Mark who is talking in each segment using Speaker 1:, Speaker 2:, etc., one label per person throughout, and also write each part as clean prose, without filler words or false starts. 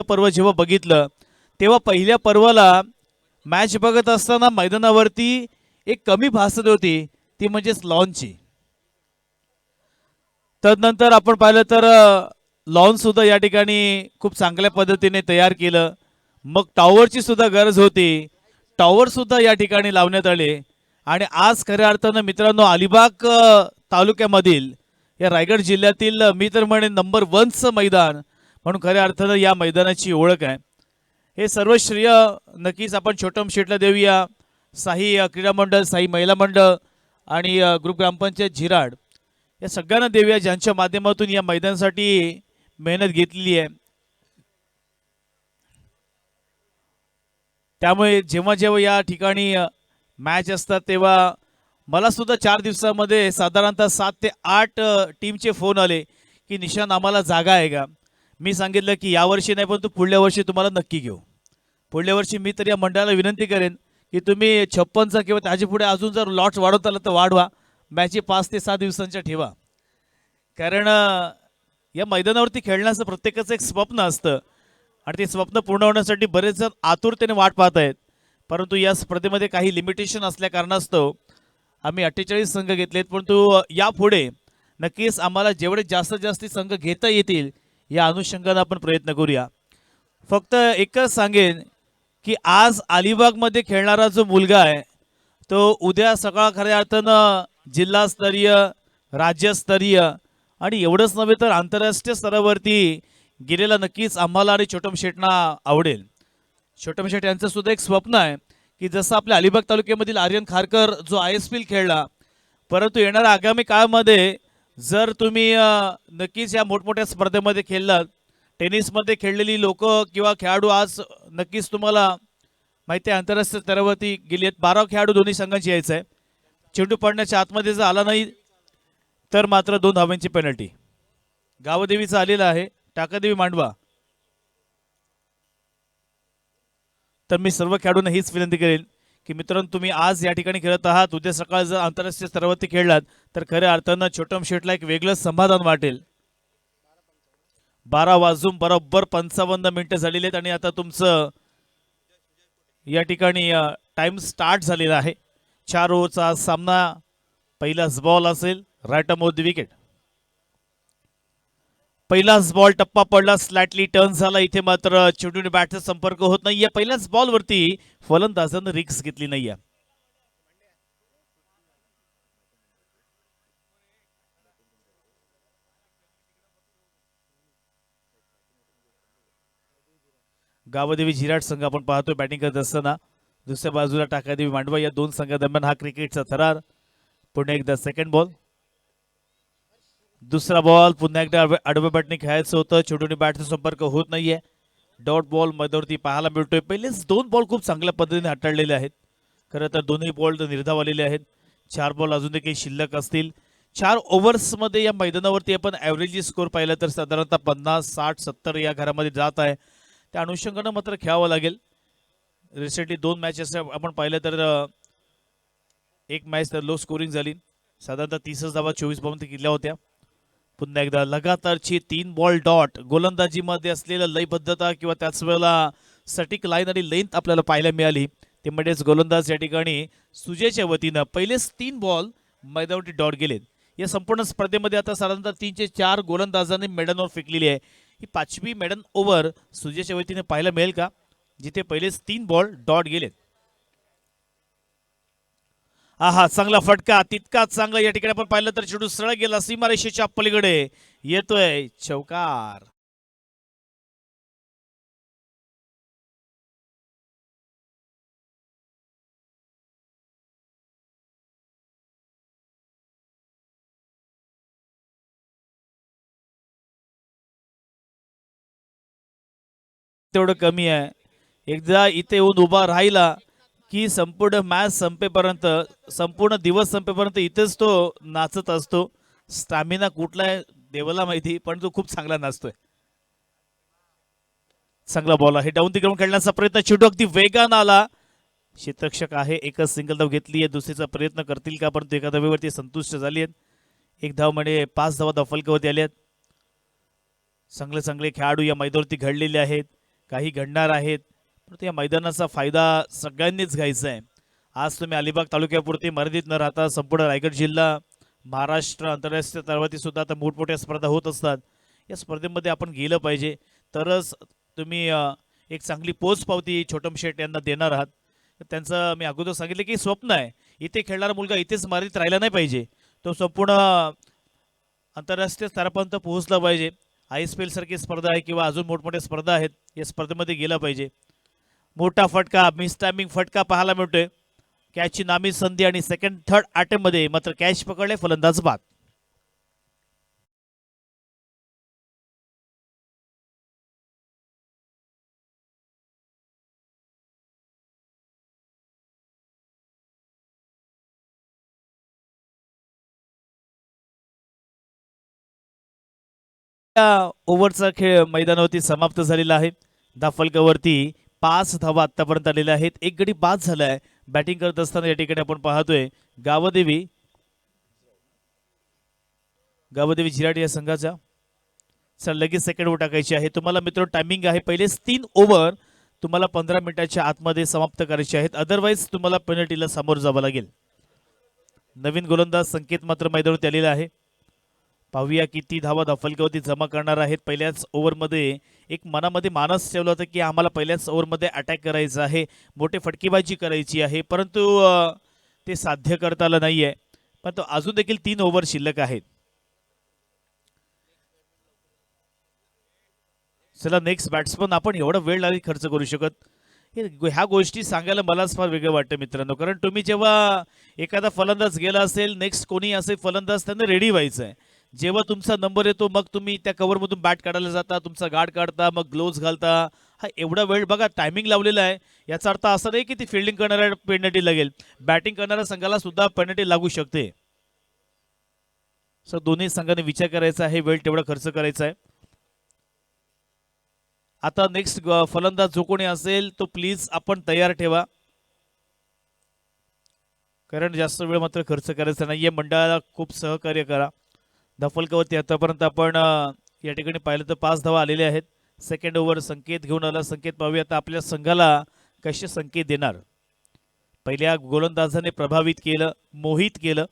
Speaker 1: पर्व जेव्हा बघितलं तेव्हा पहिल्या पर्वाला मॅच बघत असताना मैदानावरती एक कमी भासत होती, ती म्हणजेच लॉनची. तदनंतर आपण पाहिलं तर लॉन सुद्धा या ठिकाणी खूप चांगल्या पद्धतीने तयार केलं. मग टॉवरची सुद्धा गरज होती, टॉवर सुद्धा या ठिकाणी लावण्यात आले. आणि आज खऱ्या अर्थानं मित्रांनो अलिबाग तालुक्यामधील या रायगड जिल्ह्यातील मी तर म्हणेन नंबर 1चं मैदान म्हणून खऱ्या अर्थानं या मैदानाची ओळख आहे. हे सर्व श्रेय नक्कीच आपण छोटम शेटला देऊया. साई क्रीडा मंडळ, साई महिला मंडळ आणि ग्रुप ग्रामपंचायत झिराड या सगळ्यांना देऊया, ज्यांच्या माध्यमातून या मैदानासाठी मेहनत घेतलेली आहे. त्यामुळे जेव्हा जेव्हा या ठिकाणी मॅच असतात तेव्हा मला सुद्धा 4 दिवसामध्ये साधारणतः 7 ते 8 टीमचे फोन आले की निशान आम्हाला जागा आहे का. मी सांगितलं की यावर्षी नाही, पण तू पुढल्या वर्षी तुम्हाला नक्की घेऊ. पुढल्या वर्षी मी तर या मंडळाला विनंती करेन की तुम्ही 56चा किंवा त्याच्या पुढे अजून जर लॉट वाढवता आला तर वाढवा. मॅची 5 ते 6 दिवसांच्या ठेवा. कारण या मैदानावरती खेळण्याचं प्रत्येकाचं एक स्वप्न असतं आणि ते स्वप्न पूर्ण होण्यासाठी बरेच जण आतुरतेने वाट पाहत आहेत. परंतु या स्पर्धेमध्ये काही लिमिटेशन असल्या कारणास्तव आम्ही 48 संघ घेतलेत. परंतु यापुढे नक्कीच आम्हाला जेवढे जास्तीत जास्त संघ घेता येतील या अनुषंगाने आपण प्रयत्न करूया. फक्त एकच सांगेन की आज अलिबागमध्ये खेळणारा जो मुलगा आहे तो उद्या सकाळ खऱ्या अर्थानं जिल्हास्तरीय, राज्यस्तरीय आणि एवढंच नव्हे तर आंतरराष्ट्रीय स्तरावरती गेलेला नक्कीच आम्हाला आणि छोटम शेटना आवडेल. छोटम शेट यांचं सुद्धा एक स्वप्न आहे की जसं आपल्या अलिबाग तालुक्यामधील आर्यन खारकर जो ISPL खेळला, परंतु येणाऱ्या आगामी काळामध्ये जर तुम्ही नक्कीच या मोठमोठ्या स्पर्धेमध्ये खेळलात, टेनिसमध्ये खेळलेली लोक किंवा खेळाडू आज नक्कीच तुम्हाला माहिती आहे आंतरराष्ट्रीय स्तरावरती गेली आहेत. 12 खेळाडू दोन्ही संघांची यायचं आहे. चेंडू पडण्याच्या आतमध्ये जर आला नाही तर मात्र 2 धावांची पेनल्टी. गावदेवीचा आलेला आहे, टाकादेवी मांडवा. तर मी सर्व खेळाडूंना हीच विनंती करेन की मित्रांनो तुम्ही आज या ठिकाणी खेळत आहात, उद्या सकाळ जर आंतरराष्ट्रीय स्तरावरती खेळलात तर खऱ्या अर्थानं छोटम शेटला एक वेगळंच समाधान वाटेल. 12 वाजून बरोबर 55 मिनिटं झालेली आहेत आणि आता तुमचं या ठिकाणी टाइम स्टार्ट झालेला आहे. 4 ओव्हरचा सामना, पहिलाच बॉल असेल, राईट ऑफ द विकेट. पहिलाच बॉल टप्पा पडला, स्लाइटली टर्न झाला. इथे मात्र चेंडूने बॅटचा संपर्क होत नाहीये. पहिल्याच बॉलवरती फलंदाजानं रिक्स घेतली नाहीये. गावदेवी झिराड संघ आपण पाहतोय बॅटिंग करत असताना. दुसऱ्या बाजूला टाकादेवी मांडवा. या दोन संघादरम्यान हा क्रिकेटचा थरार. पुन्हा एकदा सेकंड बॉल, दुसरा बॉल, पुन्हा एकदा आडव्या बॅटने खेळायचं होतं, चेंडूने बॅटचा संपर्क होत नाहीये. डॉट बॉल मध्यवर्ती पाहायला मिळतोय. पहिलेच 2 बॉल खूप चांगल्या पद्धतीने हाताळलेले आहेत. खरं तर दोन्ही बॉल निर्धाव आलेले आहेत. 4 बॉल अजून देखील शिल्लक असतील. 4 ओव्हर्समध्ये या मैदानावरती आपण ॲव्हरेज स्कोर पाहिला तर साधारणतः 50, 60, 70 या घरामध्ये जात आहे. त्या अनुषंगानं मात्र खेळावं लागेल. रिसेंटली 2 मॅचेस आपण पाहिलं तर एक मॅच तर लो स्कोरिंग झाली, साधारणतः 30 धावा 24 बॉलमध्ये केल्या होत्या. पुन्हा एकदा लगातारची 3 बॉल डॉट. गोलंदाजीमध्ये असलेलं लयबद्धता किंवा त्याच वेळेला सटीक लाईन आणि लेंथ आपल्याला पाहायला मिळाली. ते म्हणजेच गोलंदाज या ठिकाणी सुजयच्या वतीनं पहिलेच 3 बॉल मैदानावरती डॉट गेलेत. या संपूर्ण स्पर्धेमध्ये आता साधारणतः 3 ते 4 गोलंदाजांनी मेडन ओव्हर फेकलेली आहे. ही 5वी मेडन ओव्हर सुजयच्या वतीने पाहायला मिळेल का, जिथे पहिलेच 3 बॉल डॉट गेलेत. आहा, चांगला फटका, तितकाच चांगला या ठिकाणी आपण पाहिलं तर चेंडू सरळ गेला सीमारेषेच्या पलीकडे, येतोय चौकार. तेवढं कमी आहे. एकदा इथे येऊन उभा राहिला की संपूर्ण मॅच संपेपर्यंत, संपूर्ण दिवस संपेपर्यंत इथेच तो नाचत असतो. स्टॅमिना कुठला आहे देवाला माहिती, पण तो खूप चांगला नाचतोय. चांगला बॉल आहे, डाऊन दी ग्राउंड खेळण्याचा प्रयत्न, चेंडू अगदी वेगानं आला. क्षेत्ररक्षक आहे, एकच सिंगल धाव घेतली आहे. दुसरीचा प्रयत्न करतील का, परंतु एका धावेवरती संतुष्ट झाली आहेत. 1 धाव म्हणजे 5 धावा दफलकावरती आल्या आहेत. चांगले चांगले खेळाडू या मैदानावरती घडलेले आहेत. काही घडणार आहेत, परंतु या मैदानाचा फायदा सगळ्यांनीच घ्यायचा आहे. आज तुम्ही अलिबाग तालुक्यापुरती मर्यादित न राहता संपूर्ण रायगड जिल्हा, महाराष्ट्र, आंतरराष्ट्रीय स्तरावरती सुद्धा आता मोठमोठ्या स्पर्धा होत असतात. या स्पर्धेमध्ये आपण गेलं पाहिजे, तरच तुम्ही एक चांगली पोच पावती छोटम शेट यांना देणार आहात. त्यांचं मी अगोदर सांगितलं की स्वप्न आहे, इथे खेळणारा मुलगा इथेच मर्यादित राहिला नाही पाहिजे, तो संपूर्ण आंतरराष्ट्रीय स्तरापर्यंत पोहोचला पाहिजे. ISPL सारखी स्पर्धा आहे किंवा अजून मोठमोठ्या स्पर्धा आहेत, या स्पर्धेमध्ये गेला पाहिजे. मोठा फटका, मिस टायमिंग फटका पाहायला मिळतोय. कॅचची नामी संधी आणि सेकंड थर्ड अटेम्प्ट मध्ये मात्र कॅच पकडले, फलंदाज बाद. या ओव्हरचा खेळ मैदानावरती समाप्त झालेला आहे. धाफलकावरती 5 धावा आतापर्यंत आलेल्या आहेत. एक गडी बाद झालाय. बॅटिंग करत असताना या ठिकाणी आपण पाहतोय गावदेवी गावदेवी झिराट या संघाचा. सर लगेच सेकंड ओव्हर टाकायची आहे. तुम्हाला मित्र टायमिंग आहे, पहिलेच 3 ओव्हर तुम्हाला 15 मिनिटाच्या आतमध्ये समाप्त करायचे आहेत, अदरवाईज तुम्हाला पेनल्टीला सामोरं जावं लागेल. नवीन गोलंदाज संकेत मात्र मैदानावरती आलेला आहे. पाहूया किती धावा धाफलकावरती जमा करणार आहेत. पहिल्याच ओव्हरमध्ये एक मनामध्ये मानस ठेवला होता की आम्हाला पहिल्याच ओव्हरमध्ये अटॅक करायचा आहे, मोठे फटकेबाजी करायची आहे, परंतु ते साध्य करता आलं नाहीये. पण तो अजून देखील 3 ओव्हर शिल्लक आहेत. चला नेक्स्ट बॅट्समन, आपण एवढा वेळ नाही खर्च करू शकत. ह्या गोष्टी सांगायला मलाच फार वेगळं वाटतं मित्रांनो, कारण तुम्ही जेव्हा एखादा फलंदाज गेला असेल, नेक्स्ट कोणी असेल फलंदाज, त्यांना रेडी व्हायचं आहे. जेव्हा तुमचा नंबर येतो मग तुम्ही त्या कव्हरमधून बॅट काढायला जाता, तुमचा गार्ड काढता, मग ग्लोव्ज घालता. हा एवढा वेळ बघा, टायमिंग लावलेला आहे. याचा अर्थ असा नाही की ती फिल्डिंग करणाऱ्या पेनल्टी लागेल, बॅटिंग करणाऱ्या संघाला सुद्धा पेनल्टी लागू शकते. सर दोन्ही संघाने विचार करायचा आहे, वेळ तेवढा खर्च करायचा आहे. आता नेक्स्ट फलंदाज जो कोणी असेल तो प्लीज आपण तयार ठेवा, कारण जास्त वेळ मात्र खर्च करायचा नाहीये. मंडळाला खूप सहकार्य करा. धफलकावरती आतापर्यंत आपण या ठिकाणी पाहिलं तर 5 धावा आलेल्या आहेत. सेकंड ओव्हर संकेत घेऊन आला. संकेत पाहूया आता आपल्या संघाला कसे संकेत देणार. पहिल्या गोलंदाजाने प्रभावित केलं, मोहित केलं,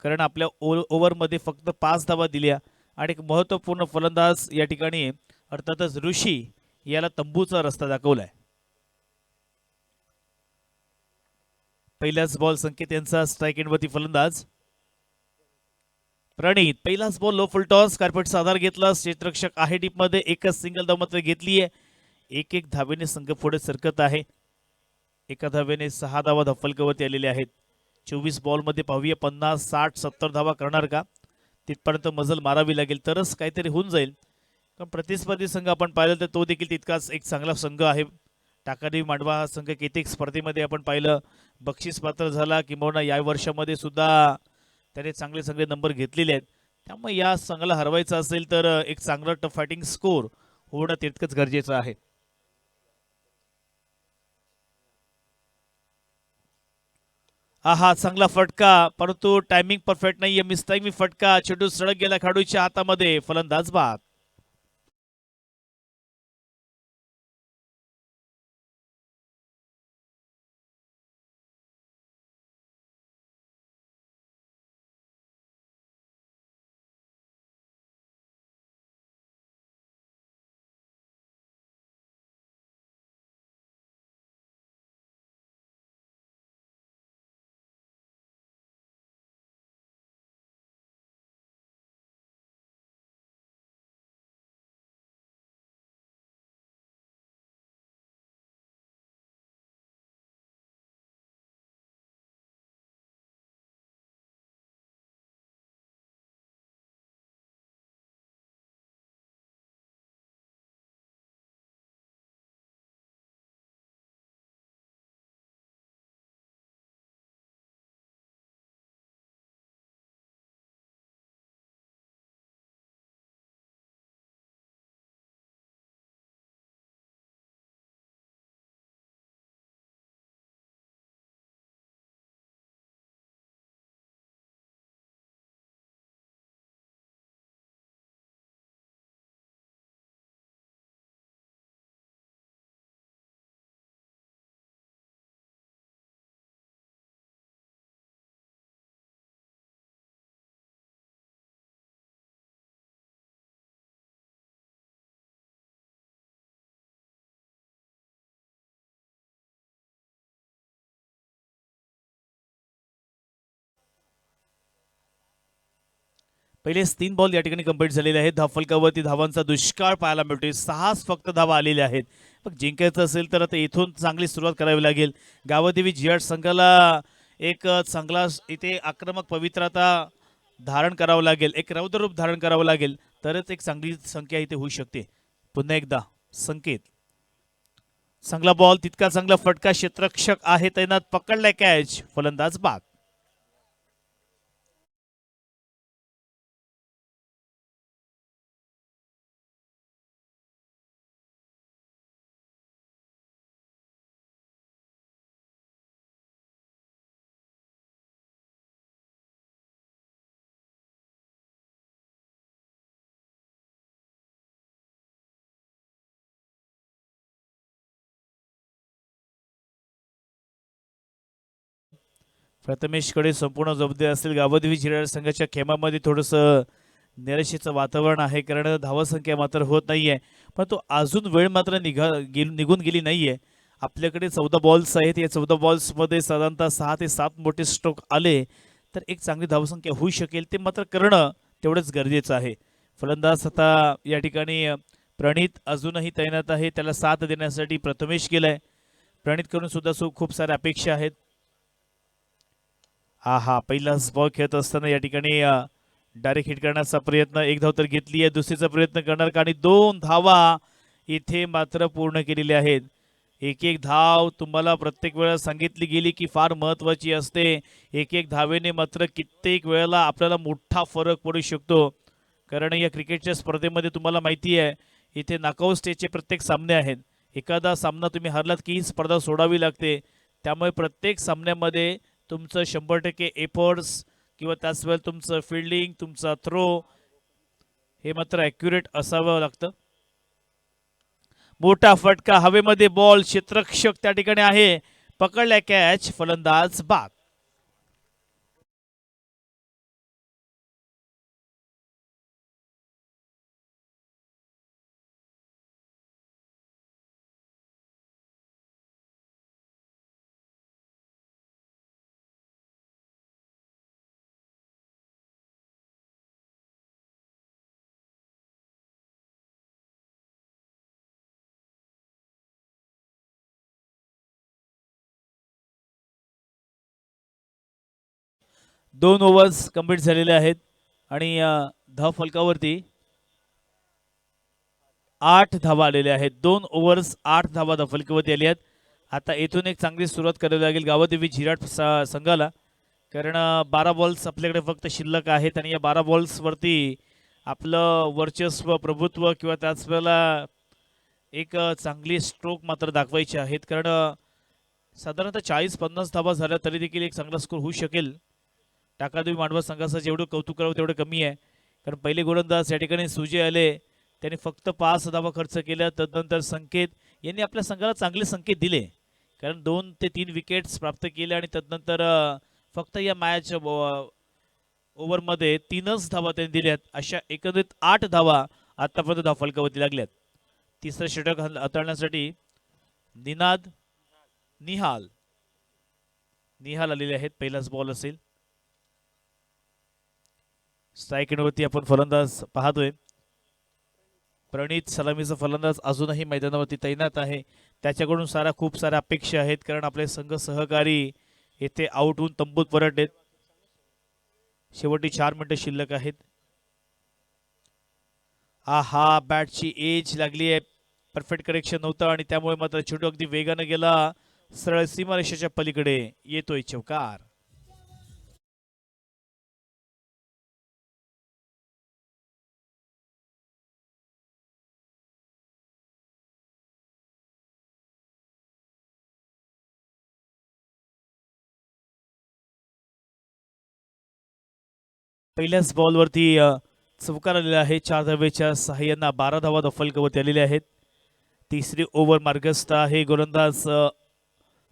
Speaker 1: कारण आपल्या ओव्हरमध्ये फक्त 5 धावा दिल्या आणि एक महत्त्वपूर्ण फलंदाज या ठिकाणी अर्थातच ऋषी याला तंबूचा रस्ता दाखवलाय. पहिल्याच बॉल संकेत यांचा स्ट्राईक एंडवरती फलंदाज प्रणित. पहिलाच बॉल लो फुल टॉस, कार्पेटचा आधार घेतला. क्षेत्ररक्षक आहे डीप मध्ये, एकच सिंगल धाव मात्र घेतलीये. एक धावेने संघ पुढे सरकत आहे. एका धावेने 6 धावा धफलकावरती आलेल्या आहेत. 24 बॉलमध्ये पाहूया 50, 60, 70 धावा करणार का. तिथपर्यंत मजल मारावी लागेल तरच काहीतरी होऊन जाईल. पण प्रतिस्पर्धी संघ आपण पाहिलं तर तो देखील तितकाच एक चांगला संघ आहे. टाकादेवी मांडवा हा संघ कित्येक स्पर्धेमध्ये आपण पाहिलं बक्षीस पात्र झाला, किंबहुना या वर्षामध्ये सुद्धा त्याने चांगले चांगले नंबर घेतलेले आहेत. त्यामुळे या संघाला हरवायचं असेल तर एक चांगला टफ फायटिंग स्कोर होणं तितकंच गरजेचं आहे. आहा चांगला फटका, परंतु टायमिंग परफेक्ट नाहीये. मिस टायमिंग फटका, चेंडू सडक गेला खेळाडूच्या हातामध्ये, फलंदाज बाद. पहिलेच 3 बॉल या ठिकाणी कंप्लीट झालेले आहेत. धावफलकावरती धावांचा दुष्काळ पाहायला मिळतोय. 6च फक्त धावा आलेल्या आहेत. मग जिंकायचं असेल तर आता इथून चांगली सुरुवात करावी लागेल. गावदेवी जिहाड संघाला एक चांगला इथे आक्रमक पवित्रता धारण करावं लागेल. एक रौद्र रूप धारण करावं लागेल तरच एक चांगली संख्या इथे होऊ शकते. पुन्हा एकदा संकेत. चांगला बॉल, तितका चांगला फटका. क्षेत्ररक्षक आहे तैनात. पकडलाय कॅच. फलंदाज बाद. प्रथमेशकडे संपूर्ण जबाबदारी असेल. गावदेवी जिराड संघाच्या खेमामध्ये थोडंसं निराशेचं वातावरण आहे, कारण धावसंख्या मात्र होत नाहीये. पण तो अजून वेळ मात्र निघून गेली नाहीये. आपल्याकडे 14 बॉल्स आहेत. या 14 बॉल्समध्ये साधारणतः 6 ते 7 मोठे स्ट्रोक आले तर एक चांगली धावसंख्या होऊ शकेल. ते मात्र करणं तेवढंच गरजेचं आहे. फलंदाज आता या ठिकाणी प्रणित अजूनही तैनात आहे. त्याला साथ देण्यासाठी प्रथमेश गेलाय. प्रणित करून सुद्धा खूप साऱ्या अपेक्षा आहेत. हा पहिलाच बॉल खेळत असताना या ठिकाणी डायरेक्ट हिट करण्याचा प्रयत्न. एक धाव तर घेतली आहे. दुसरीचा प्रयत्न करणार का? आणि 2 धावा इथे मात्र पूर्ण केलेल्या आहेत. एक एक धाव तुम्हाला प्रत्येक वेळा सांगितली गेली की फार महत्त्वाची असते. एक एक धावेने मात्र कित्येक वेळेला आपल्याला मोठा फरक पडू शकतो. कारण या क्रिकेटच्या स्पर्धेमध्ये तुम्हाला माहिती आहे इथे नॉकआउट स्टेजचे प्रत्येक सामने आहेत. एखादा सामना तुम्ही हरलात की ही स्पर्धा सोडावी लागते. त्यामुळे प्रत्येक सामन्यामध्ये तुमचं 100% एफर्ट्स किंवा त्याच वेळेला तुमचं फिल्डिंग, तुमचा थ्रो हे मात्र ॲक्युरेट असावं लागतं. मोठा फटका हवेमध्ये. बॉल, क्षेत्ररक्षक त्या ठिकाणी आहे. पकडलाय कॅच. फलंदाज बाद. दोन ओव्हर्स कंप्लीट झालेले आहेत आणि धाव फलकावरती 8 धावा आलेल्या आहेत. 2 ओव्हर्स 8 धावा धाव फलकावरती आल्या आहेत. आता येथून एक चांगली सुरुवात करावी लागेल गावदेवी जिराट संघाला, कारण 12 बॉल्स आपल्याकडे फक्त शिल्लक आहेत आणि या 12 बॉल्सवरती आपलं वर्चस्व, प्रभुत्व किंवा त्याच वेळेला एक चांगली स्ट्रोक मात्र दाखवायची आहेत. कारण साधारणतः 40-50 धावा झाल्या तरी देखील एक चांगला स्कोर होऊ शकेल. टाकादेवी मांडवा संघाचं जेवढं कौतुक करावं तेवढं कमी आहे. कारण पहिले गोलंदाज या ठिकाणी सुजय आले, त्यांनी फक्त 5 धावा खर्च केल्या. तदनंतर संकेत यांनी आपल्या संघाला चांगले संकेत दिले, कारण 2 ते 3 विकेट्स प्राप्त केल्या आणि तदनंतर फक्त या मॅच ओव्हरमध्ये 3च धावा त्यांनी दिल्यात. अशा एकंदरीत 8 धावा आतापर्यंत धाव फलकावरती लागल्यात. तिसरं षटक हाताळण्यासाठी निहाल आलेले आहेत. पहिलाच बॉल असेल. स्ट्राईक एंडवरती आपण फलंदाज पाहतोय. प्रणित सलामीचा फलंदाज अजूनही मैदानावरती तैनात आहे. त्याच्याकडून खूप साऱ्या अपेक्षा आहेत, कारण आपले संघ सहकारी येथे आउट होऊन तंबूत परतलेत. शेवटी 4 मिनिटं शिल्लक आहेत. बॅटची एज लागली आहे. परफेक्ट करेक्शन नव्हतं आणि त्यामुळे मात्र चेंडू अगदी वेगानं गेला. सरळ सीमारेषेच्या पलीकडे येतोय चौकार. पहिल्याच बॉलवरती चौकार आलेला आहे. 4 धावेच्या सहाय्यानं 12 धावा फलकावरती आलेल्या आहेत. तिसरी ओव्हर मार्गस्थ आहे. गोलंदाज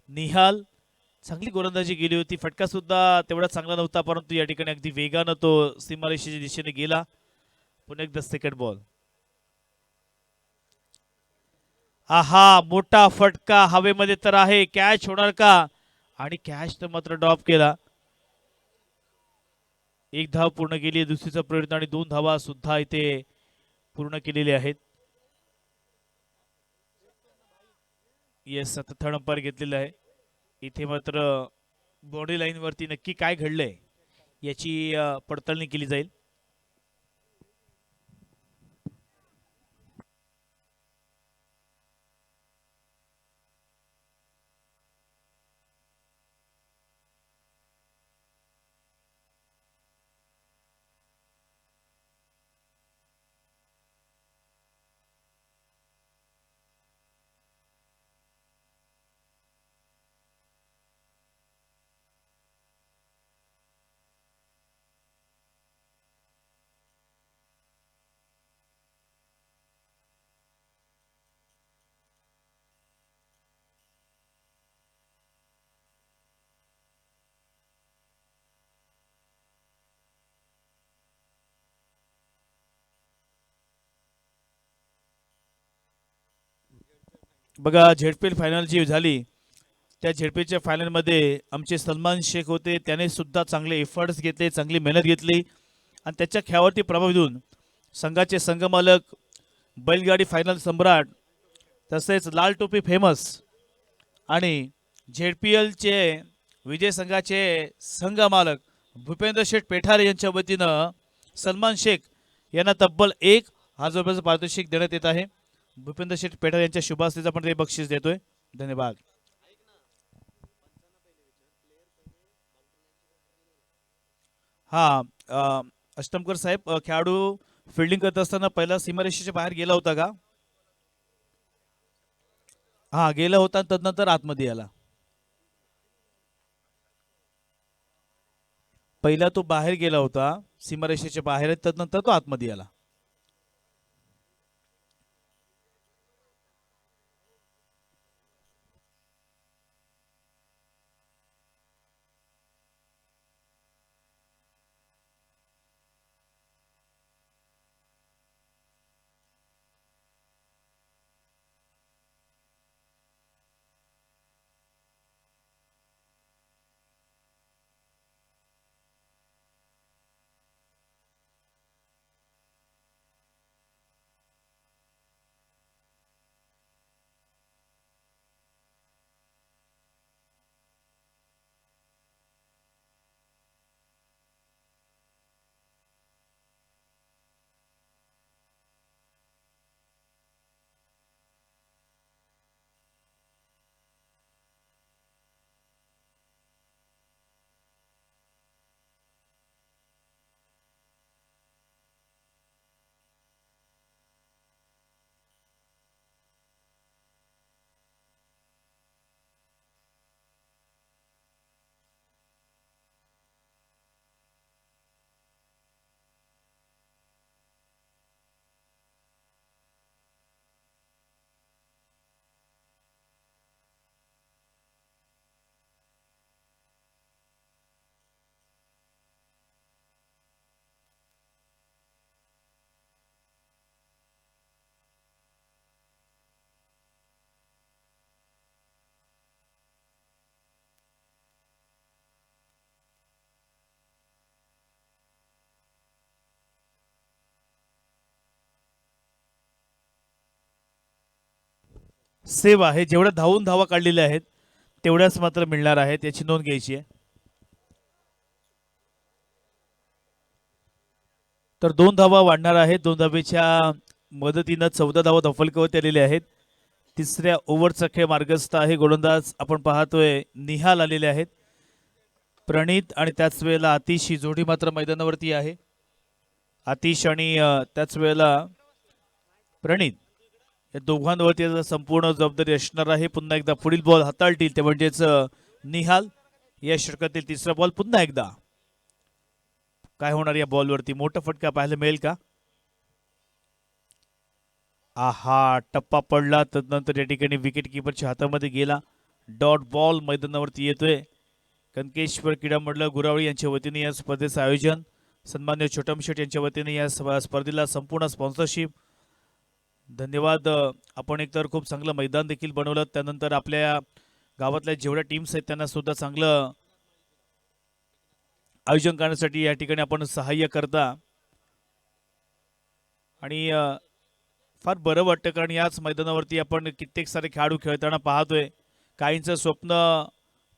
Speaker 1: निहाल चांगली गोलंदाजी गेली होती. फटका सुद्धा तेवढा चांगला नव्हता, परंतु या ठिकाणी अगदी वेगानं तो सीमारेषेच्या दिशेने गेला. पुन्हा एकदा सेकंड बॉल. मोठा फटका हवेमध्ये तर आहे. कॅच होणार का? आणि कॅच तर मात्र ड्रॉप केला. एक धाव पूर्ण केली आहे दुसरीचा प्रयत्न आणि 2 धावा सुद्धा इथे पूर्ण केलेले आहेत. येस, आता थर्ड अंपायर घेतलेला आहे. इथे मात्र बॉडी लाईन वरती नक्की काय घडलंय याची पडताळणी केली जाईल. बघा, झेडपीएल फायनल जी झाली त्या झेडपीच्या फायनलमध्ये आमचे सलमान शेख होते. त्याने सुद्धा चांगले एफर्ट्स घेतले, चांगली मेहनत घेतली आणि त्याच्या खेळावरती प्रभाव देऊन संघाचे संघमालक, बैलगाडी फायनल सम्राट, तसेच लाल टोपी फेमस आणि झेडपीएलचे विजय संघाचे संघमालक भूपेंद्र शेठ पेठारे यांच्या वतीनं सलमान शेख यांना तब्बल 1,000 रुपयाचं पारितोषिक देण्यात येत आहे. भूपेंद्र शेठ पेठारे यांच्या शुभास्तीचं आपण ते बक्षीस देतोय. धन्यवाद. हा, अष्टमकर साहेब, खेळाडू फिल्डिंग करत असताना पहिला सीमारेषेच्या बाहेर गेला होता का? हा, गेला होता आणि तदनंतर आतमध्ये आला. पहिला तो बाहेर गेला होता सीमारेषेच्या बाहेर, तदनंतर तो आतमध्ये आला. सेव आहे, जेवढ्या धावून धावा काढलेल्या आहेत तेवढ्याच मात्र मिळणार आहेत, याची नोंद घ्यायची आहे. तर 2 धावा वाढणार आहेत. 2 धावेच्या मदतीनं 14 धावा दफलकावरती आलेल्या आहेत. तिसऱ्या ओव्हरचा खेळ मार्गस्थ आहे. गोलंदाज आपण पाहतोय निहाल आलेले आहेत. प्रणित आणि त्याच वेळेला आतिश ही जोडी मात्र मैदानावरती आहे. आतिश आणि त्याच वेळेला प्रणित या दोघांवरती आता संपूर्ण जबाबदारी असणार आहे. पुन्हा एकदा पुढील बॉल हाताळतील ते म्हणजेच निहाल. या षटकातील तिसरा बॉल पुन्हा एकदा काय होणार या बॉलवरती? मोठा फटका पाहायला मिळेल का? आहा, टप्पा पडला, तदनंतर या ठिकाणी विकेट किपरच्या हातामध्ये गेला. डॉट बॉल मैदानावरती येतोय. कनकेश्वर क्रीडा मंडळ गुरावळी यांच्या वतीने या स्पर्धेचं आयोजन, सन्मान्य छोटम शेठ यांच्या वतीने या स्पर्धेला संपूर्ण स्पॉन्सरशिप. धन्यवाद. आपण एकतर खूप चांगलं मैदान देखील बनवलं. त्यानंतर आपल्या गावातल्या जेवढ्या टीम्स आहेत त्यांना सुद्धा चांगलं आयोजन करण्यासाठी या ठिकाणी आपण सहाय्य करता आणि फार बरं वाटतं कारण याच मैदानावरती आपण कित्येक सारे खेळाडू खेळताना पाहतोय. काहींचं स्वप्न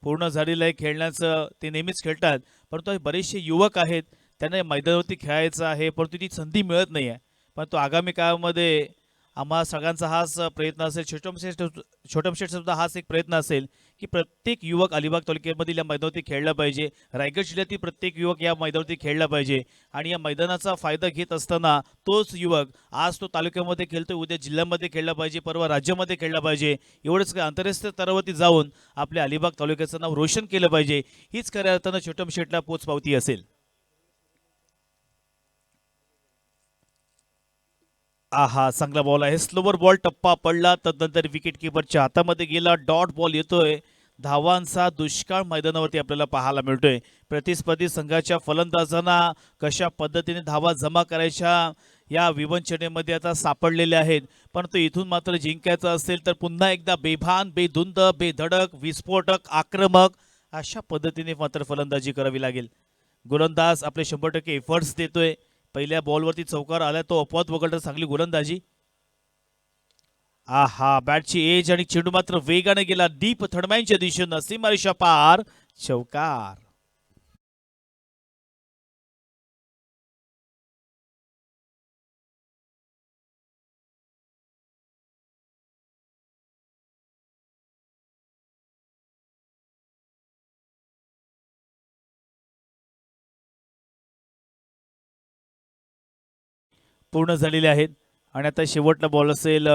Speaker 1: पूर्ण झालेलं आहे खेळण्याचं, ते नेहमीच खेळतात. परंतु बरेचसे युवक आहेत, त्यांना या मैदानावरती खेळायचं आहे, परंतु ती संधी मिळत नाही आहे. परंतु आगामी काळामध्ये आम्हा सगळ्यांचा हाच प्रयत्न असेल, छोटम शेठ सुद्धा हाच एक प्रयत्न असेल, की प्रत्येक युवक अलिबाग तालुक्यामधील या मैदानावरती खेळला पाहिजे. रायगड जिल्ह्यातील प्रत्येक युवक या मैदानावरती खेळला पाहिजे आणि या मैदानाचा फायदा घेत असताना तोच युवक आज तो तालुक्यामध्ये खेळतोय, उद्या जिल्ह्यामध्ये खेळला पाहिजे, परवा राज्यामध्ये खेळला पाहिजे. एवढंच काय आंतरराष्ट्रीय स्तरावरती जाऊन आपल्या अलिबाग तालुक्याचं नाव रोशन केलं पाहिजे. हीच खऱ्या अर्थानं छोटम शेठला पोचपावती असेल. आहा चांगला बॉल आहे, स्लोवर बॉल टप्पा पडला, तदनंतर विकेट किपरच्या हातामध्ये गेला, डॉट बॉल येतोय. धावांचा दुष्काळ मैदानावरती आपल्याला पाहायला मिळतोय. प्रतिस्पर्धी संघाच्या फलंदाजांना कशा पद्धतीने धावा जमा करायच्या या विवंचनेमध्ये आता सापडलेले आहेत. परंतु इथून मात्र जिंकायचं असेल तर पुन्हा एकदा बेभान, बेधुंद, बेधडक, विस्फोटक, आक्रमक अशा पद्धतीने मात्र फलंदाजी करावी लागेल. गोलंदाज आपले 100% एफर्ट्स देतोय. पहिल्या बॉलवरती चौकार आला, तो अपवाद वगळता चांगली गोलंदाजी. आहा बॅटची एज आणि चेंडू मात्र वेगाने गेला डीप थडम्यांच्या दिशेनं, सीमारेषा पार, चौकार. पूर्ण झालेले आहेत आणि आता शेवटला बॉल असेल.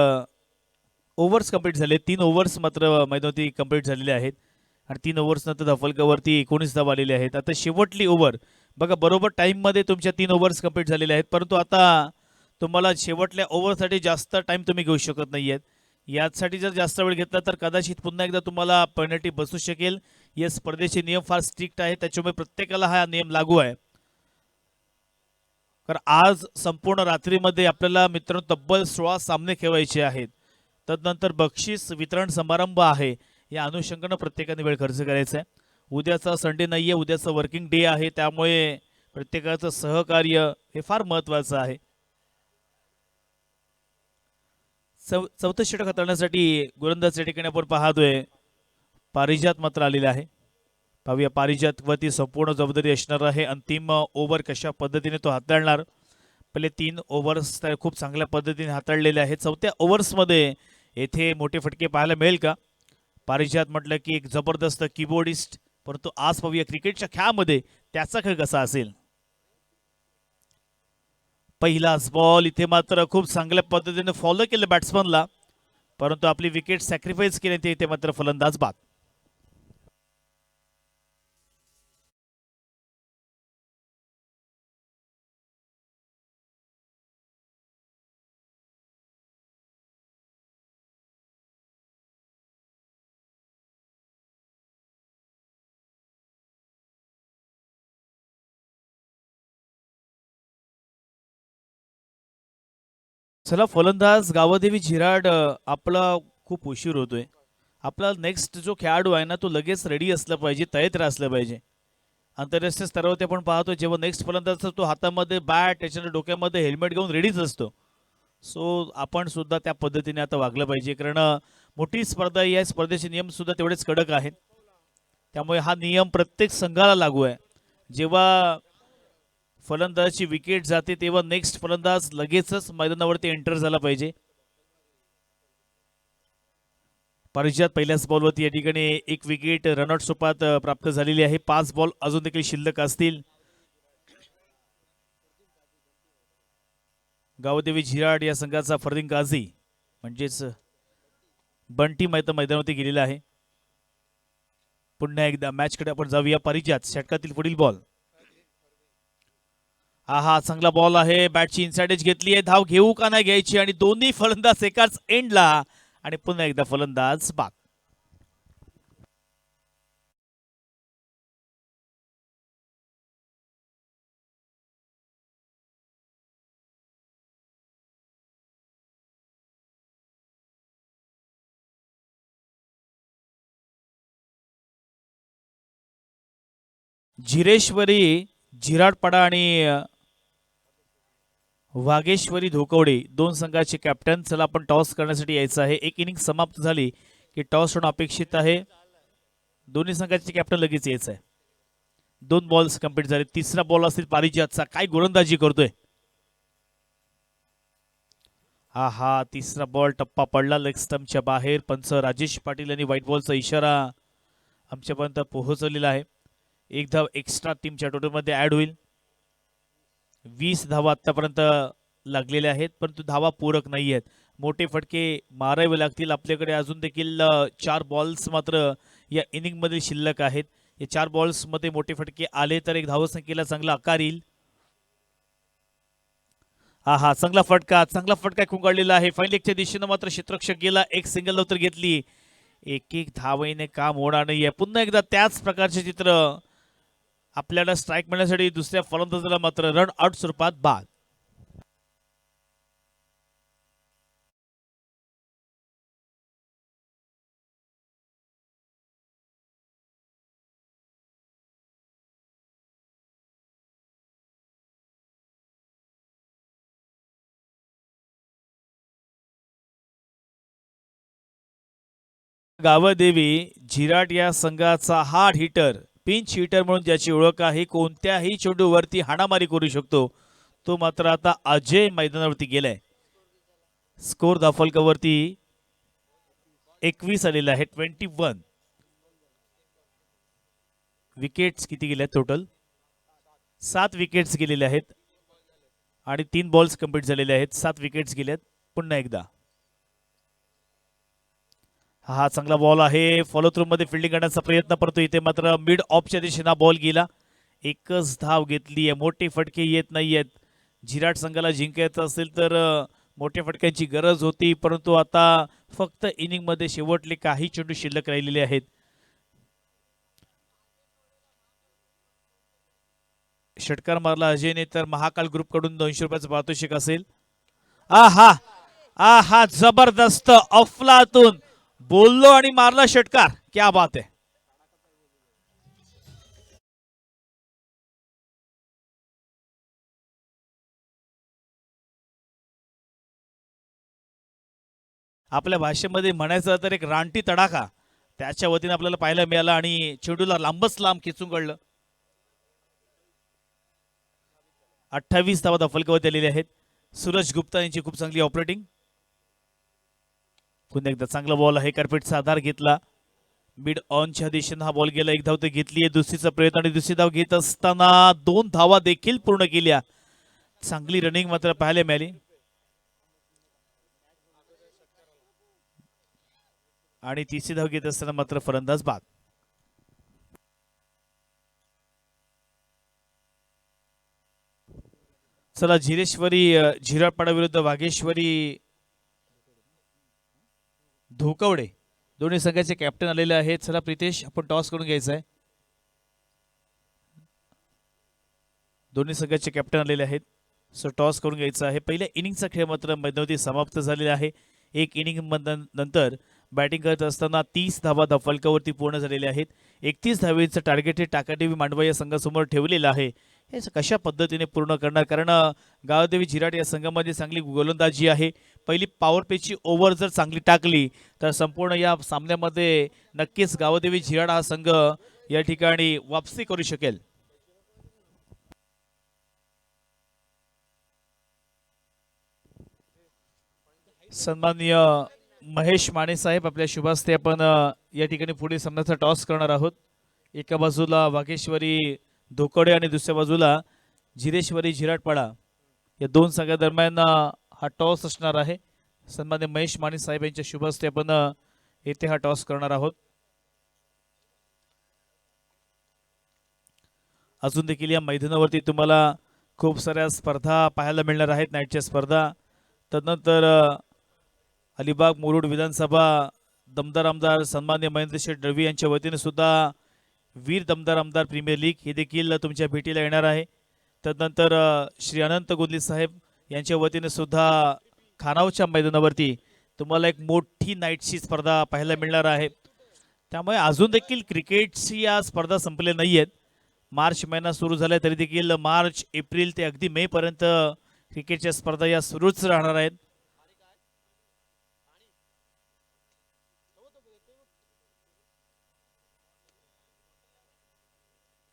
Speaker 1: ओव्हर्स कंप्लीट झाले, 3 ओव्हर्स मात्र मैदानावरती कंप्लीट झालेले आहेत आणि 3 ओव्हर्स नंतर धफलकावरती 19 धावा आलेले आहेत. आता शेवटली ओव्हर बघा, बरोबर टाईममध्ये तुमच्या 3 ओव्हर्स कंप्लीट झालेले आहेत, परंतु आता तुम्हाला शेवटल्या ओव्हरसाठी जास्त टाईम तुम्ही घेऊ शकत नाही आहेत. यासाठी जर जास्त वेळ घेतला तर कदाचित पुन्हा एकदा तुम्हाला पेनल्टी बसू शकेल. या स्पर्धेचे नियम फार स्ट्रिक्ट आहेत, त्याच्यामुळे प्रत्येकाला हा नियम लागू आहे. कारण आज संपूर्ण रात्रीमध्ये आपल्याला मित्रांनो तब्बल 16 सामने खेळायचे आहेत. तदनंतर बक्षीस वितरण समारंभ आहे, या अनुषंगानं प्रत्येकाने वेळ खर्च करायचा आहे. उद्याचा संडे नाहीये, उद्याचं वर्किंग डे आहे, त्यामुळे प्रत्येकाचं सहकार्य हे फार महत्वाचं आहे. चौथं षटक हाताळण्यासाठी गोलंदाज या ठिकाणी आपण पाहतोय पारिजात मात्र आलेले आहे. पाहूया पारिजात वरती संपूर्ण जबाबदारी असणार आहे. अंतिम ओव्हर कशा पद्धतीने तो हाताळणार. पहिले 3 ओव्हर्स खूप चांगल्या पद्धतीने हाताळलेले आहेत. चौथ्या ओव्हर्समध्ये येथे मोठे फटके पाहायला मिळेल का? पारिजात म्हटलं की एक जबरदस्त कीबोर्डिस्ट, परंतु आज पाहूया क्रिकेटच्या खेळामध्ये त्याचा खेळ कसा असेल. पहिलाच बॉल इथे मात्र खूप चांगल्या पद्धतीने फॉलो केलं बॅट्समनला, परंतु आपली विकेट सॅक्रिफाईस केली, ते इथे मात्र फलंदाज बाद. चला फलंदाज गावादेवी झिराड, आपला खूप उशीर होतोय. आपला नेक्स्ट जो खेळाडू आहे ना, तो लगेच रेडी असला पाहिजे, तयार असलं पाहिजे. आंतरराष्ट्रीय स्तरावरती आपण पाहतो जेव्हा नेक्स्ट फलंदाज असतो, तो हातामध्ये बॅट, त्याच्या डोक्यामध्ये हेल्मेट घेऊन रेडीच असतो. सो आपण सुद्धा त्या पद्धतीने आता वागलं पाहिजे, कारण मोठी स्पर्धा या स्पर्धेचे नियम सुद्धा तेवढेच कडक आहेत. त्यामुळे हा नियम प्रत्येक संघाला लागू आहे. जेव्हा फलंदाजाची विकेट जाते तेव्हा नेक्स्ट फलंदाज लगेचच मैदानावरती एंटर झाला पाहिजे. पारिजात पहिल्याच बॉलवरती या ठिकाणी एक विकेट रनआउट स्वरूपात प्राप्त झालेली आहे. 5 बॉल अजून देखील शिल्लक असतील. गावदेवी झिराड या संघाचा फरदीन गाझी म्हणजेच बंटी मैदानावरती गेलेला आहे. पुन्हा एकदा मॅचकडे आपण जाऊया. पारिजात षटकातील पुढील बॉल. हा चांगला बॉल आहे, बॅटची इनसाइड घेतली आहे, धाव घेऊ का नाही घ्यायची, आणि दोन्ही फलंदाज एकाच एंडला, आणि पुन्हा एकदा फलंदाज बाद. जिरेश्वरी झिराडपाडा आणि वागेश्वरी धोकवडे दोन संघाचे कॅप्टन. चला आपण टॉस करण्यासाठी यायचं आहे. एक इनिंग समाप्त झाली की टॉस होणं अपेक्षित आहे. दोन्ही संघाचे कॅप्टन लगेच यायचं आहे. 2 बॉल्स कंप्लीट झाले. तिसरा बॉल असेल पारिजातचा. काय गोलंदाजी करतोय. हा तिसरा बॉल टप्पा पडला लेग स्टंपच्या बाहेर. पंच राजेश पाटील यांनी व्हाईट बॉलचा इशारा आमच्यापर्यंत पोहोचवलेला आहे. एक धाव एक्स्ट्रा टीमच्या टोटलमध्ये ऍड होईल. 20 धावा आतापर्यंत लागलेल्या आहेत परंतु धावा पूरक नाही आहेत. मोठे फटके मारावे लागतील. आपल्याकडे अजून देखील 4 बॉल्स मात्र या इनिंग मध्ये शिल्लक आहेत. या 4 बॉल्स मध्ये मोठे फटके आले तर एक धावसंख्येला चांगला आकार येईल. चांगला फटका कुंगाळलेला आहे. फाईन लेगच्या दिशेनं मात्र क्षेत्ररक्षक गेला. एक सिंगल तर घेतली. एक धावेने काम होणार नाहीये. पुन्हा एकदा त्याच प्रकारचे चित्र आपल्याला स्ट्राईक मिळण्यासाठी दुसऱ्या फलंदाजाला मात्र रन आउट स्वरूपात बाद. गावदेवी झिराट या संघाचा हार्ड हिटर, पिंच हिटर म्हणून ज्याची ओळख आहे, कोणत्याही चेंडूवरती हाणामारी करू शकतो, तो मात्र आता अजय मैदानावरती गेलाय. स्कोर धाफलकावरती 21 आलेला आहे. 21 विकेट्स किती गेल्या टोटल? 7 विकेट्स गेलेले आहेत आणि 3 बॉल्स कंप्लीट झालेले आहेत. 7 विकेट्स गेल्यात. पुन्हा एकदा हा चांगला बॉल आहे. फॉलो थ्रू मध्ये फिल्डिंग करण्याचा प्रयत्न करतो. इथे मात्र मिड ऑफच्या दिशेने बॉल गेला. एकच धाव घेतली आहे. मोठे फटके येत नाहीयेत. झिराट संघाला जिंकायचं असेल तर मोठ्या फटक्यांची गरज होती परंतु आता फक्त इनिंग मध्ये शेवटले काही चेंडू शिल्लक राहिलेले आहेत. षटकार मारला अजयने तर महाकाल ग्रुप कडून 200 रुपयाचं पारितोषिक असेल. जबरदस्त अफलातून बोललो आणि मारला षटकार. क्या बात आहे. आपल्या भाषेमध्ये म्हणायचं तर एक रानटी तडाखा त्याच्या वतीने आपल्याला पाहायला मिळाला आणि चेंडूला लांबच लांब खेचून काढलं. 28 धावा दफलकावरती आलेले आहेत. सूरज गुप्ता यांची खूप चांगली ऑपरेटिंग. पुन्हा एकदा चांगला बॉल आहे. कार्पेटचा आधार घेतला. मिड ऑनच्या दिशेने हा बॉल गेला. एक धाव तर घेतली आहे. दुसरीचा प्रयत्न आणि दुसरी धाव घेत असताना 2 धावा देखील पूर्ण केल्या. चांगली रनिंग मात्र पाहायला मिळाली आणि तिसरी धाव घेत असताना मात्र फलंदाज बाद. चला झिरेश्वरी झिराडपाडा विरुद्ध वाघेश्वरी धोकवडे दोन्ही संघाचे कॅप्टन आलेले आहेत. चला प्रितेश आपण टॉस करून घ्यायचा आहे. दोन्ही संघाचे कॅप्टन आलेले आहेत सो टॉस करून घ्यायचा आहे. पहिल्या इनिंगचा खेळ मात्र मैदानावरती समाप्त झालेला आहे. एक इनिंग नंतर बॅटिंग करत असताना 30 धावा फलकावरती पूर्ण झालेल्या आहेत. 31 धावेचं टार्गेट हे टाकादेवी मांडवा या संघासमोर ठेवलेलं आहे. हे कशा पद्धतीने पूर्ण करणार कारण गावदेवी झिराट या संघामध्ये चांगली गोलंदाजी आहे. पहिली पॉवर प्लेची ओव्हर जर चांगली टाकली तर संपूर्ण या सामन्यामध्ये नक्कीच गावदेवी झिराट हा संघ या ठिकाणी वापसी करू शकेल. सन्माननीय महेश माने साहेब आपल्या शुभास्ते आपण या ठिकाणी पुढे सामन्याचा टॉस करणार आहोत. एका बाजूला वाघेश्वरी धोकडे आणि दुसऱ्या बाजूला झिरेश्वरी झिराटपाडा या दोन संघादरम्यान हा टॉस असणार आहे. सन्माननीय महेश माने साहेब यांच्या शुभास्ते आपण येथे हा टॉस करणार आहोत. अजून देखील या मैदानावरती तुम्हाला खूप साऱ्या स्पर्धा पाहायला मिळणार आहेत. नाईटच्या स्पर्धा तदनंतर अलिबाग मुरुड विधानसभा दमदार आमदार सन्माननीय महेंद्र शेठ दळवी यांच्या वतीने सुद्धा वीर दमदार आमदार प्रीमियर लीग हे देखील तुमच्या भेटीला येणार आहे. तदनंतर श्री अनंत गोदली साहेब यांच्या वतीने सुद्धा खानावच्या मैदानावरती तुम्हाला एक मोठी नाईटची स्पर्धा पाहायला मिळणार आहे. त्यामुळे अजून देखील क्रिकेटची या स्पर्धा संपल्या नाही आहेत मार्च महिना सुरू झाला तरी देखील मार्च एप्रिल ते अगदी मे पर्यंत क्रिकेटच्या स्पर्धा या सुरूच राहणार आहेत.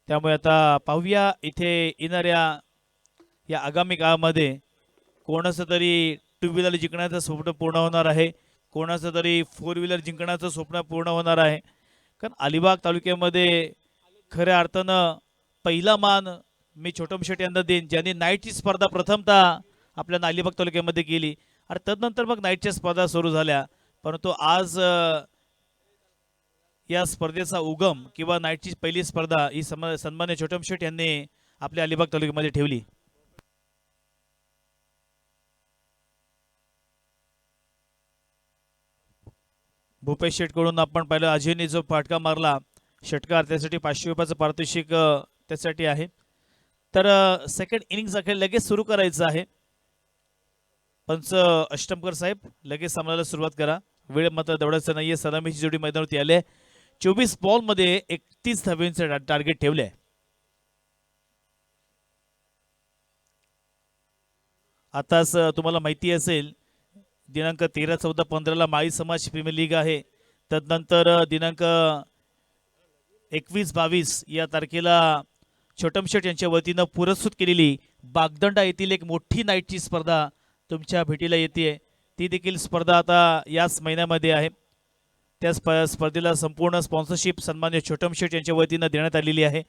Speaker 1: त्यामुळे आता पाहूया इथे येणाऱ्या या आगामी काळामध्ये कोणाचं तरी टू व्हीलर जिंकण्याचं स्वप्न पूर्ण होणार आहे, कोणाचं तरी फोर व्हीलर जिंकण्याचं स्वप्न पूर्ण होणार आहे. कारण अलिबाग तालुक्यामध्ये खऱ्या अर्थानं पहिला मान मी छोटम शेट यांना देईन, ज्यांनी नाईटची स्पर्धा प्रथमतः आपल्या अलिबाग तालुक्यामध्ये केली आणि तदनंतर मग नाईटच्या स्पर्धा सुरू झाल्या. परंतु आज या स्पर्धेचा उगम किंवा नाईटची पहिली स्पर्धा ही सन्मान्य छोटम शेट यांनी आपल्या अलिबाग तालुक्यामध्ये ठेवली. भूपेश शेटकडून आपण पाहिलं अजयने जो फाटका मारला षटकार, त्यासाठी 500 रुपयाचं पारितोषिक त्यासाठी आहे. तर सेकंड इनिंग्स अखेर लगेच सुरू करायचं आहे. पंच अष्टमकर साहेब लगेच सामन्याला सुरुवात करा, वेळ मात्र दौडायचं नाहीये. सलामीची जोडी मैदानावरती आली आहे. 24 बॉलमध्ये 31 धावांचं टार्गेट ठेवले. आताच तुम्हाला माहिती असेल दिनांक 13, 14, 15 माळी समाज प्रीमियर लीग आहे. तदनंतर दिनांक 21, 22 या तारखेला छोटम शेट यांच्या वतीनं पुरस्कृत केलेली बागदंडा येथील एक मोठी नाईटची स्पर्धा तुमच्या भेटीला येते. ती देखील स्पर्धा आता याच महिन्यामध्ये आहे. त्या स्पर्धेला संपूर्ण स्पॉन्सरशिप सन्मान्य छोटम शेट यांच्या वतीनं देण्यात आलेली आहे.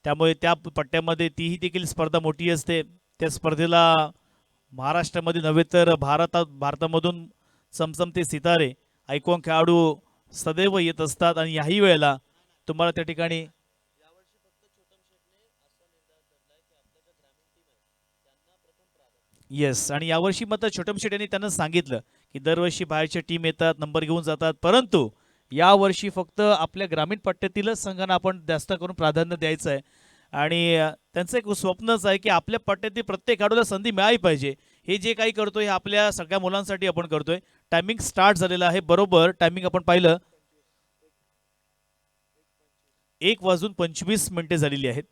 Speaker 1: त्यामुळे त्या पट्ट्यामध्ये तीही देखील स्पर्धा मोठी असते. त्या स्पर्धेला महाराष्ट्रामध्ये नव्हे तर भारतामधून चमचमते सितारे आयकॉन खेळाडू सदैव येत असतात आणि याही वेळेला तुम्हाला त्या ठिकाणी येस आणि यावर्षी मात्र छोटम शेट यांनी त्यांना सांगितलं की दरवर्षी बाहेरच्या टीम येतात, नंबर घेऊन जातात, परंतु यावर्षी फक्त आपल्या ग्रामीण पट्ट्यातीलच संघांना आपण जास्त करून प्राधान्य द्यायचं आहे. आणि त्यांचं एक स्वप्नच आहे की आपल्या पट्ट्यातील प्रत्येक खेळाडूला संधी मिळाली पाहिजे. हे जे काही करतोय हे आपल्या सगळ्या मुलांसाठी आपण करतोय. टायमिंग स्टार्ट झालेला आहे, बरोबर टायमिंग आपण पाहिलं 1:25 झालेली आहेत.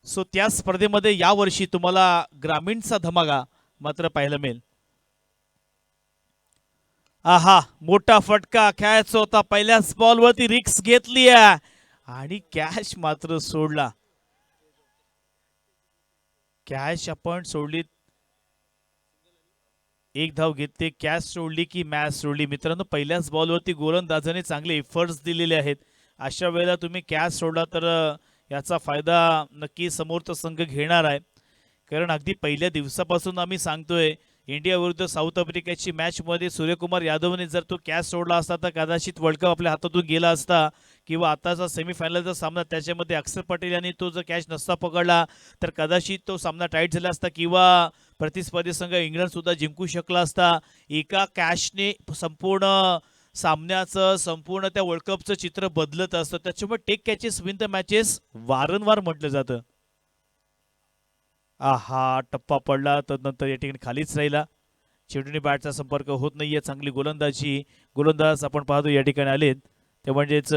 Speaker 1: सो त्या स्पर्धेमध्ये यावर्षी तुम्हाला ग्रामीणचा धमाका मात्र पाहायला मिळेल. आहा, मोठा फटका खेळायचा होता, पहिल्याच बॉलवरती रिक्स घेतली आणि कॅच मात्र सोडला. कॅच आपण सोडली, एक धाव घेतली, कॅच सोडली की मॅच सोडली. मित्रांनो, पहिल्याच बॉलवरती गोलंदाजाने चांगले एफर्ट्स दिलेले आहेत. अशा वेळेला तुम्ही कॅच सोडला तर याचा फायदा नक्की समोरचा संघ घेणार आहे. कारण अगदी पहिल्या दिवसापासून आम्ही सांगतोय इंडिया विरुद्ध साऊथ आफ्रिकेची मॅचमध्ये सूर्यकुमार यादवने जर तो कॅच सोडला असता तर कदाचित वर्ल्ड कप आपल्या हातातून गेला असता. किंवा आताचा सेमीफायनलचा सामना त्याच्यामध्ये अक्षर पटेल यांनी तो जर कॅच नसता पकडला तर कदाचित तो सामना टाईट झाला असता किंवा प्रतिस्पर्धी संघ इंग्लंड सुद्धा जिंकू शकला असता. एका कॅचने संपूर्ण सामन्याचं, संपूर्ण त्या वर्ल्ड कपचं चित्र बदलत असतं. त्याच्यामुळे take catches win the matches वारंवार म्हटलं जातं. आहा, टप्पा पडला, तदनंतर या ठिकाणी खालीच राहिला. चेंडूने बॅटचा संपर्क होत नाहीये. चांगली गोलंदाज आपण पाहतो या ठिकाणी आलेत ते म्हणजेच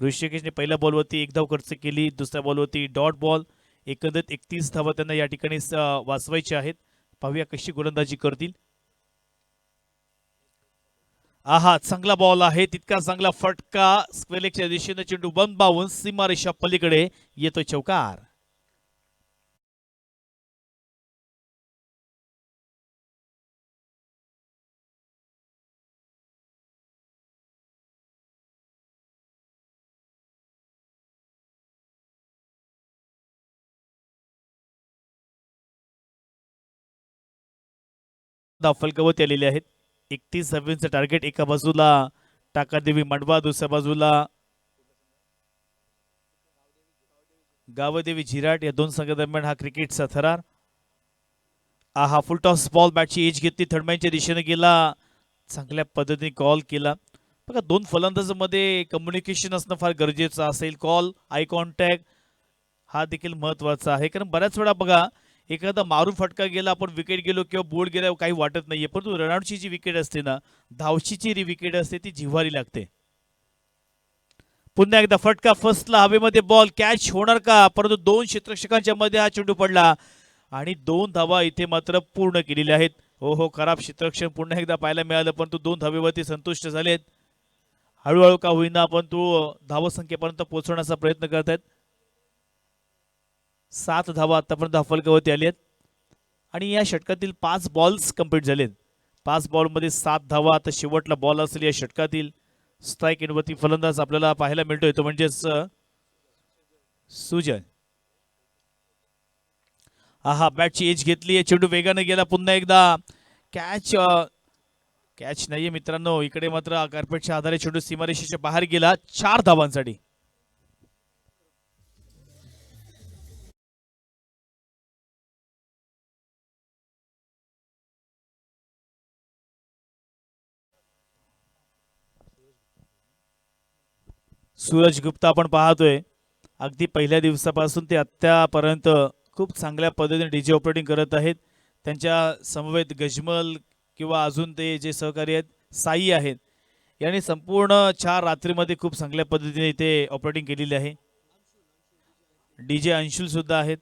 Speaker 1: ऋषिकेशने पहिल्या बॉलवरती एक धाव खर्च केली, दुसऱ्या बॉलवरती डॉट बॉल. एकंदरीत 31 धावा त्यांना या ठिकाणी वाचवायच्या आहेत. पाहूया कशी गोलंदाजी करतील. आहा, चांगला बॉल आहे, तितका चांगला फटका, स्क्वेलेकच्या दिशेने चेंडू बंबावून सीमारेषा पलीकडे येतो चौकार. धाव फलकावरती आलेले आहेत. 31 धावांचं टार्गेट. एका बाजूला टाकादेवी मंडवा, दुसऱ्या बाजूला गावदेवी झिराट. या दोन संघादरम्यान हा क्रिकेटचा थरार. आहा, फुल टॉस बॉल, बॅटची एज घेतली, थर्डमॅनच्या दिशेने गेला, चांगल्या पद्धतीने कॉल केला. बघा, दोन फलंदाजांमध्ये कम्युनिकेशन असणं फार गरजेचं असेल. कॉल, आय कॉन्टॅक्ट हा देखील महत्वाचा आहे. कारण बऱ्याच वेळा बघा एखादा मारून फटका गेला, आपण विकेट गेलो किंवा बोर्ड गेला काही वाटत नाहीये, परंतु रनआउटची जी विकेट असते ना, धावशीची जी विकेट असते ती जिव्हारी लागते. पुन्हा एकदा फटका फसला हवेमध्ये बॉल कॅच होणार का परंतु दोन क्षेत्ररक्षकांच्या मध्ये हा चेंडू पडला आणि 2 धावा इथे मात्र पूर्ण केलेल्या आहेत. हो हो खराब क्षेत्ररक्षण पुन्हा एकदा पाहायला मिळालं परंतु 2 धावेवरती संतुष्ट झालेत. हळूहळू का होईना पण तो धावसंख्येपर्यंत पोहोचवण्याचा प्रयत्न करत आहेत. 7 धावा आतापर्यंत हफलकावरती आली आहेत आणि या षटकातील 5 बॉल्स कंप्लीट झालेत. 5 बॉलमध्ये 7 धावा. आता शेवटला बॉल असेल या षटकातील. स्ट्राईक इनवरती फलंदाज आपल्याला पाहायला मिळतोय तो म्हणजेच सुजय. हा बॅटची एज घेतली. चेंडू वेगाने गेला पुन्हा एकदा. कॅच कॅच नाहीये मित्रांनो. इकडे मात्र कार्पेटच्या आधारे चेंडू सीमारेषेच्या बाहेर गेला 4 धावांसाठी. सूरज गुप्ता आपण पाहतोय अगदी पहिल्या दिवसापासून ते आत्तापर्यंत खूप चांगल्या पद्धतीने डीजे ऑपरेटिंग करत आहेत. त्यांच्या समवेत गजमल किंवा अजून ते जे सहकारी आहेत साई आहेत यांनी संपूर्ण 4 रात्रीमध्ये खूप चांगल्या पद्धतीने इथे ऑपरेटिंग केलेली आहे. डीजे अंशुल सुद्धा आहेत.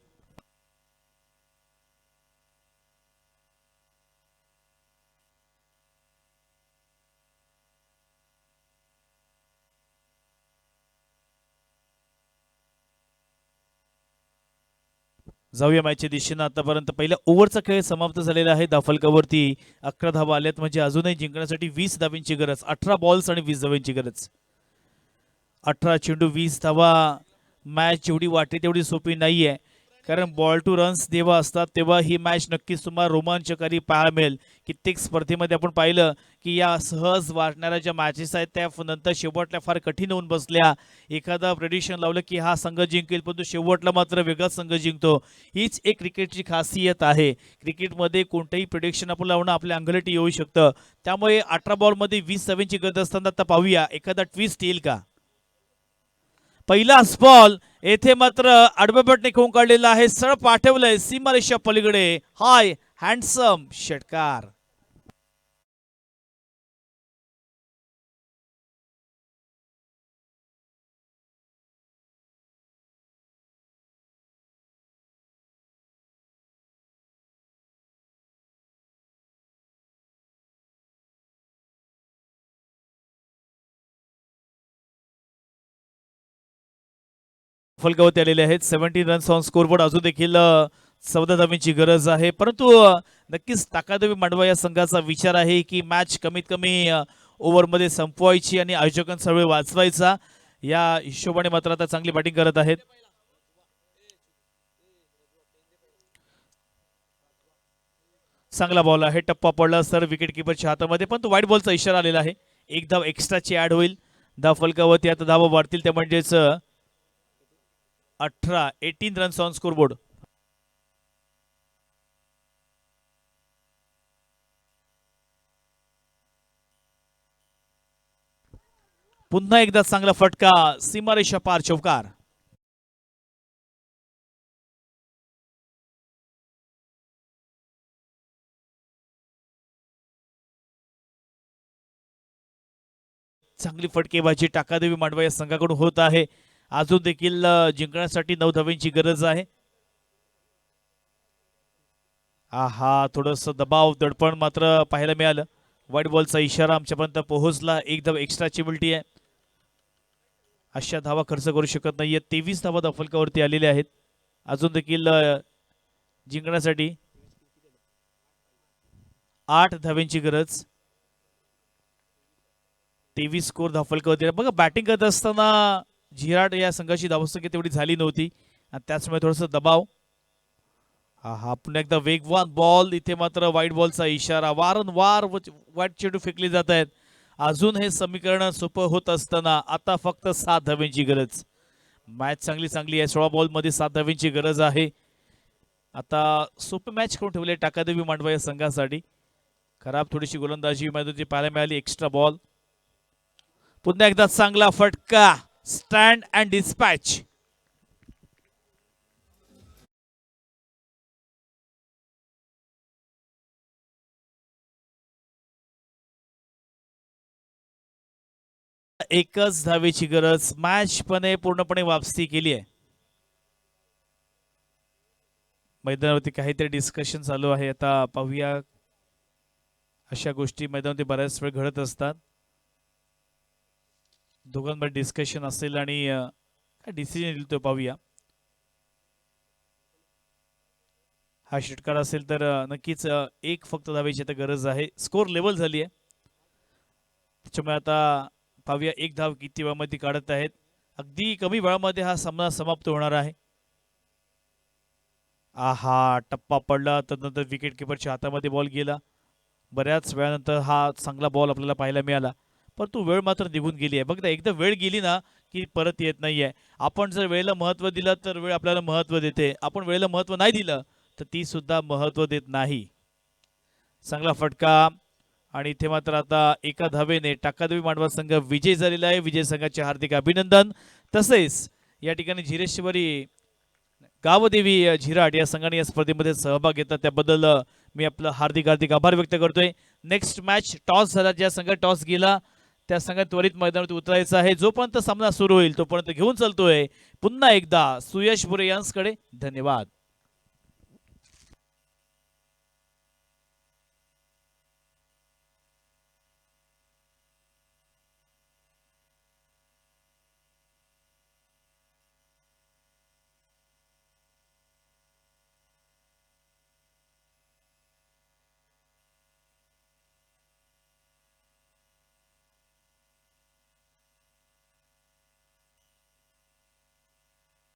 Speaker 1: जाऊया मॅचच्या दिशेनं. आतापर्यंत पहिल्या ओव्हरचा खेळ समाप्त झालेला आहे. धाफलकावरती 11 धावा आल्यात म्हणजे अजूनही जिंकण्यासाठी 20 धावांची गरज. 18 बॉल्स आणि 20 धावांची गरज. 18 चेंडू 20 धावा. मॅच जेवढी वाटते तेवढी सोपी नाहीये कारण बॉल टू रन्स जेव्हा असतात तेव्हा ही मॅच नक्कीच तुम्हाला रोमांचकारी पाहायला मिळेल. कित्येक स्पर्धेमध्ये आपण पाहिलं की या सहज वाटणाऱ्या ज्या मॅचेस आहेत त्या नंतर शेवटल्या फार कठीण होऊन बसल्या. एखादा प्रेडिक्शन लावलं की हा संघ जिंकेल परंतु शेवटला मात्र वेगळा संघ जिंकतो. हीच एक क्रिकेटची खासियत आहे. क्रिकेटमध्ये कोणतंही प्रेडिक्शन आपण लावणं आपल्या अंगलटी येऊ शकतं. त्यामुळे 18 बॉलमध्ये 20 धावांची गरज असताना आता पाहूया एखादा ट्विस्ट येईल का. पहिलाच बॉल येथे मात्र आडबेपटने खेळून काढलेला आहे. सरळ पाठवलंय सीमारेषा पलीकडे. हाय हँडसम षटकार. फलकावरती आलेले आहेत. 17 रन्स ऑन स्कोरबोर्ड. अजून देखील 14 धावांची गरज आहे परंतु नक्कीच ताकादेवी मांडवा या संघाचा विचार आहे की मॅच कमीत कमी ओव्हरमध्ये संपवायची आणि आयोजकांचा वेळ वाचवायचा. या हिशोबाने मात्र आता चांगली बॅटिंग करत आहेत. चांगला बॉल आहे. टप्पा पडला सर विकेट किपरच्या हातामध्ये पण तो व्हाईट बॉलचा इशारा आलेला आहे. एक धाव एक्स्ट्राची ऍड होईल. धाव फलकावरती आता धावा वाढतील त्या म्हणजेच 18 रन्स ऑन स्कोरबोर्ड. पुन्हा एकदा चांगला फटका सीमारेषा पार चौकार. चांगली फटकेबाजी टाकादेवी मांडवा या संघाकडून होत आहे. अजून देखील जिंकण्यासाठी 9 धावांची गरज आहे. थोडस दबाव दडपण मात्र पाहायला मिळालं. व्हाईट बॉलचा इशारा आमच्यापर्यंत पोहोचला. एक धाव एक्स्ट्राची मिळती आहे. अशा धावा खर्च करू शकत नाहीये. 23 धावा दफलकावरती आलेल्या आहेत. अजून देखील जिंकण्यासाठी 8 धावांची गरज. 23 स्कोर धाफलकावरती. बघा बॅटिंग करत असताना झिराट या संघाची धावसंख्या तेवढी झाली नव्हती आणि त्याचमुळे थोडस दबाव. पुन्हा एकदा वेगवान बॉल. इथे मात्र व्हाईट बॉलचा इशारा. वारंवार वाईट चेंडू फेकले जात आहेत. अजून हे समीकरण सोपं होत असताना आता फक्त 7 धावांची गरज. मॅच चांगली चांगली आहे. 16 बॉलमध्ये 7 धावांची गरज आहे. आता सोपे मॅच करून ठेवले टाकादेवी मांडवा या संघासाठी. खराब थोडीशी गोलंदाजी पाहायला मिळाली. Extra ball. पुन्हा एकदा चांगला फटका. Stand and dispatch. एकच धावेची गरज. मॅच पूर्णपणे वापसी केली आहे. मैदानावरती काहीतरी डिस्कशन चालू आहे. आता पाहूया. अशा गोष्टी मैदानावरती बऱ्याच वेळ घडत असतात. दोघांमध्ये डिस्कशन असेल आणि काय डिसिजन येईल तो पाहूया. हा षटकार असेल तर नक्कीच एक फक्त धावेची आता गरज आहे. स्कोर लेवल झाली आहे. त्याच्यामुळे आता पाहूया एक धाव किती वेळामध्ये काढत आहेत. अगदी कमी वेळामध्ये हा सामना समाप्त होणार आहे. आहा, टप्पा पडला. तदनंतर विकेट किपरच्या हातामध्ये बॉल गेला. बऱ्याच वेळानंतर हा चांगला बॉल आपल्याला पाहायला मिळाला. परंतु वेळ मात्र निघून गेली आहे. बघता एकदा वेळ गेली ना की परत येत नाहीये. आपण जर वेळेला महत्त्व दिलं तर वेळ आपल्याला महत्त्व देते. आपण वेळेला महत्त्व नाही दिलं तर ती सुद्धा महत्त्व देत नाही. चांगला फटका आणि इथे मात्र आता एका धावेने टाकादेवी मांडवा संघ विजय झालेला आहे. विजय संघाचे हार्दिक अभिनंदन. तसेच या ठिकाणी झिरेश्वरी गावदेवी झिराट या संघाने या स्पर्धेमध्ये सहभाग घेतला त्याबद्दल मी आपलं हार्दिक हार्दिक आभार व्यक्त करतोय. नेक्स्ट मॅच टॉस झाला. ज्या संघात टॉस गेला त्या संघात त्वरित मैदानात उतरायचं आहे. जोपर्यंत सामना सुरू होईल तोपर्यंत घेऊन चालतोय पुन्हा एकदा सुयश बुरे यांच्याकडे. धन्यवाद.